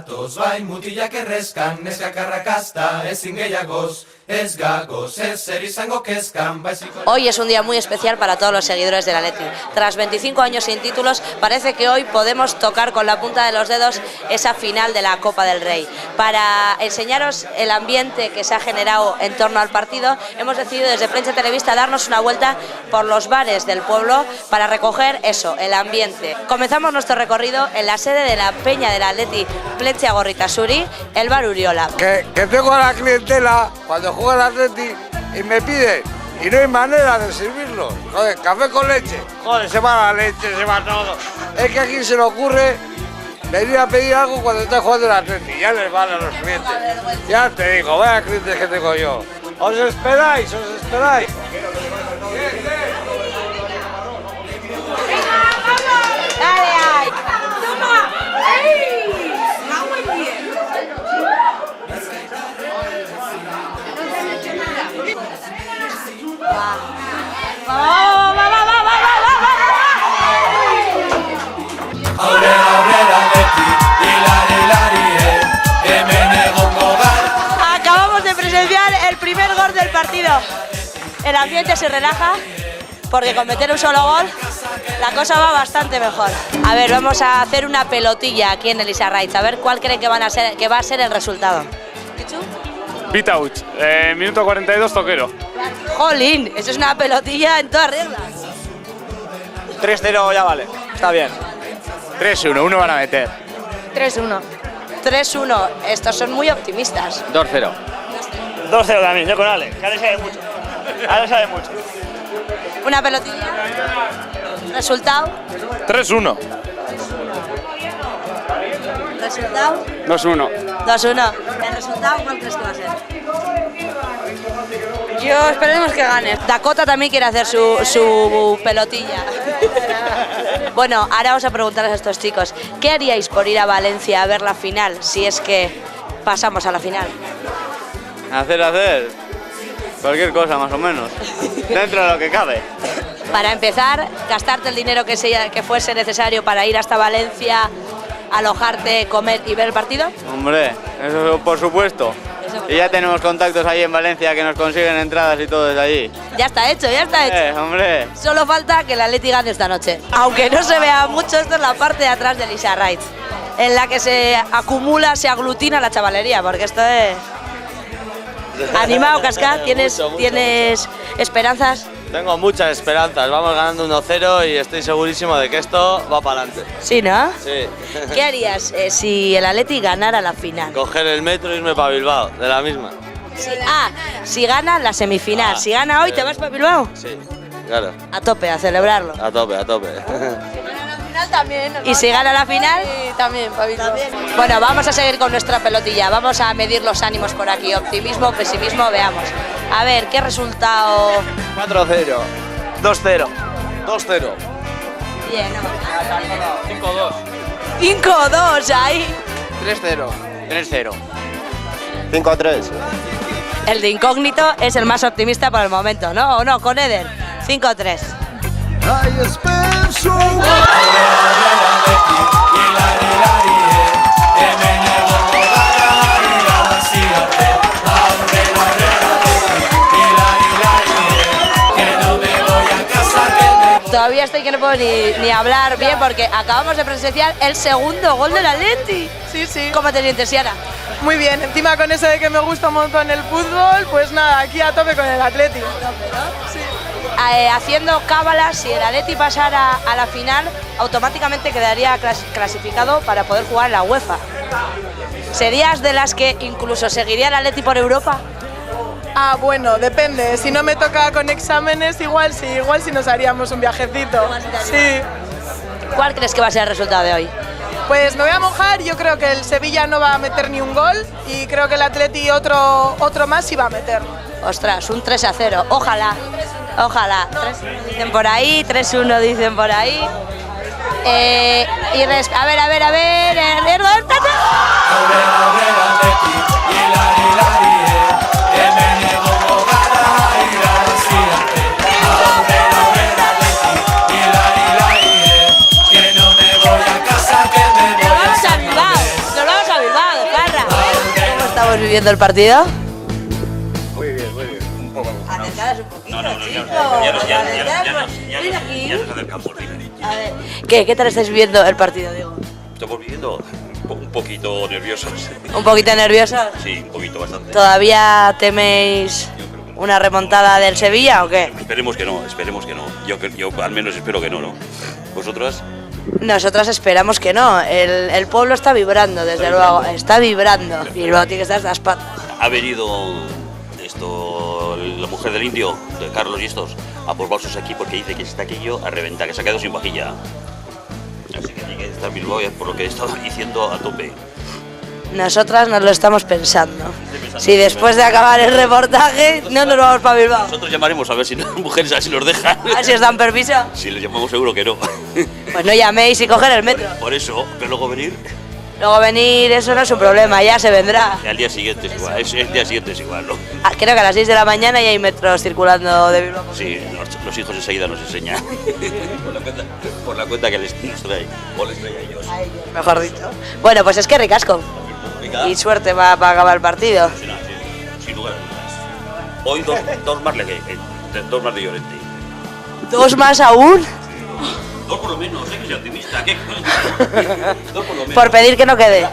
Gatoz bai mutilak errezkan, neskak arrakasta, ezin gehiagoz, ez gagoz, ez zer izango kezkan, baiziko... Hoy es un día muy especial para todos los seguidores del Athletic. Tras 25 años sin títulos, parece que hoy podemos tocar con la punta de los dedos esa final de la Copa del Rey. Para enseñaros el ambiente que se ha generado en torno al partido, hemos decidido desde Prensa Televista darnos una vuelta por los bares del pueblo para recoger eso, el ambiente. Comenzamos nuestro recorrido en la sede de la Peña del Athletic Plentzia Gorritasuri, el bar Uriola. Que tengo a la clientela cuando juega el Athletic y me piden y no hay manera de servirlo. Joder, café con leche. Joder, se va la leche, se va todo. Es que aquí se le ocurre venir a pedir algo cuando está jugando el Athletic. Ya les vale a los clientes. Ya te digo, vaya clientes que tengo yo. Os esperáis, os esperáis. ¡Dale ahí! ¡Toma! ¡Ey! ¡Va muy bien! Acabamos de presenciar el primer gol del partido. El ambiente se relaja porque con meter un solo gol la cosa va bastante mejor. A ver, vamos a hacer una pelotilla aquí en el Isarraitz, a ver cuál creen que va a ser el resultado. Pitauch, minuto 42, Toquero. Jolín, eso es una pelotilla en todas reglas. 3-0 ya vale, está bien. 3-1, uno van a meter. 3-1. 3-1, estos son muy optimistas. 2-0. 2-0 también, yo con Ale, que Ale sabe mucho. Ale sabe mucho. Una pelotilla. ¿Resultado? 3-1. ¿Resultado? 2-1. 2-1. ¿El resultado cuál crees que va a ser? Yo esperemos que gane. Dakota también quiere hacer su pelotilla. Bueno, ahora vamos a preguntarles a estos chicos, ¿qué haríais por ir a Valencia a ver la final si es que pasamos a la final? Hacer cualquier cosa más o menos, dentro de lo que cabe. Para empezar, gastarte el dinero que fuese necesario para ir hasta Valencia, alojarte, comer y ver el partido. Hombre, eso por supuesto. Y ya tenemos contactos ahí en Valencia que nos consiguen entradas y todo desde allí. Ya está hecho, ya está hecho. Hombre. Solo falta que el Athletic gane esta noche. Aunque no se vea mucho, esto es la parte de atrás del Isarraitz, en la que se acumula, se aglutina la chavalería, porque esto es... ¿Animado, Casca? ¿Tienes esperanzas? Tengo muchas esperanzas, vamos ganando 1-0 y estoy segurísimo de que esto va para adelante. Sí, ¿no? Sí. ¿Qué harías si el Athletic ganara la final? Coger el metro y irme para Bilbao, de la misma. Si gana la semifinal, si gana hoy, ¿te vas para Bilbao? Sí, claro. A tope, a celebrarlo. A tope, a tope. ¿Y si gana la final? Sí, también, para Bilbao. Bueno, vamos a seguir con nuestra pelotilla, vamos a medir los ánimos por aquí, optimismo, pesimismo, veamos. A ver, ¿qué resultado? 4-0. 2-0. 2-0. Bien, ¿no? 5-2. 5-2 ahí. 3-0. 3-0. 5-3. El de incógnito es el más optimista por el momento, ¿no? ¿O no? Con Eder. 5-3. Todavía estoy que no puedo ni hablar bien porque acabamos de presenciar el segundo gol del Athletic. Sí, sí. ¿Cómo te sientes, Siara? Muy bien, encima con eso de que me gusta un montón el fútbol, pues nada, aquí a tope con el Athletic. Sí. Haciendo cábalas, si el Athletic pasara a la final, automáticamente quedaría clasificado para poder jugar en la UEFA. ¿Serías de las que incluso seguiría el Athletic por Europa? Ah, bueno, depende. Si no me toca con exámenes, igual sí nos haríamos un viajecito. Sí. ¿Cuál crees que va a ser el resultado de hoy? Pues me voy a mojar, yo creo que el Sevilla no va a meter ni un gol y creo que el Atleti otro más sí va a meter. Ostras, un 3-0, ojalá, ojalá. 3-1 dicen por ahí, 3-1 dicen por ahí. A ver, el gol. Nos vamos a Bilbao. viendo el partido? Muy bien, muy bien. Un poco. Acercadas un poquito, Ya nos acercamos, dime. A ver, ¿qué tal estáis viendo el partido, Diego? Estamos viviendo un poquito nerviosos. ¿Un poquito nerviosos? Sí, un poquito bastante. ¿Todavía teméis una remontada del Sevilla o qué? Esperemos que no, esperemos que no. Yo al menos espero que no, ¿no? ¿Vosotras? Nosotras esperamos que no. El pueblo está vibrando, desde luego. Está vibrando. Y luego tiene que estar las patas. Ha venido la mujer del indio, de Carlos y estos, a por sus aquí porque dice que está aquello a reventar, que se ha quedado sin vajilla. Así que tiene que estar Bilbao, por lo que he estado diciendo, a tope. Nosotras nos lo estamos pensando. Si después de acabar el reportaje no nos vamos para Bilbao. Nosotros llamaremos a ver si las mujeres así nos dejan. A ver si os dan permiso. Si les llamamos seguro que no. Pues no llaméis y coger el metro. Por eso, pero luego venir. Luego venir, eso no es un problema, ya se vendrá. Al día siguiente es igual, el día siguiente es igual, ¿no? Creo que a las 6 de la mañana ya hay metros circulando de Bilbao. Sí, los hijos enseguida nos enseñan. por la cuenta que nos trae, o les trae a ellos. Mejor dicho. Bueno, pues es que ricasco. Y suerte para acabar el partido. Sin lugar a dudas. Hoy dos más de Llorente. ¿Dos más aún? Dos por lo menos, hay que ser optimista. ¿Qué? Dos por lo menos. Por pedir que no quede.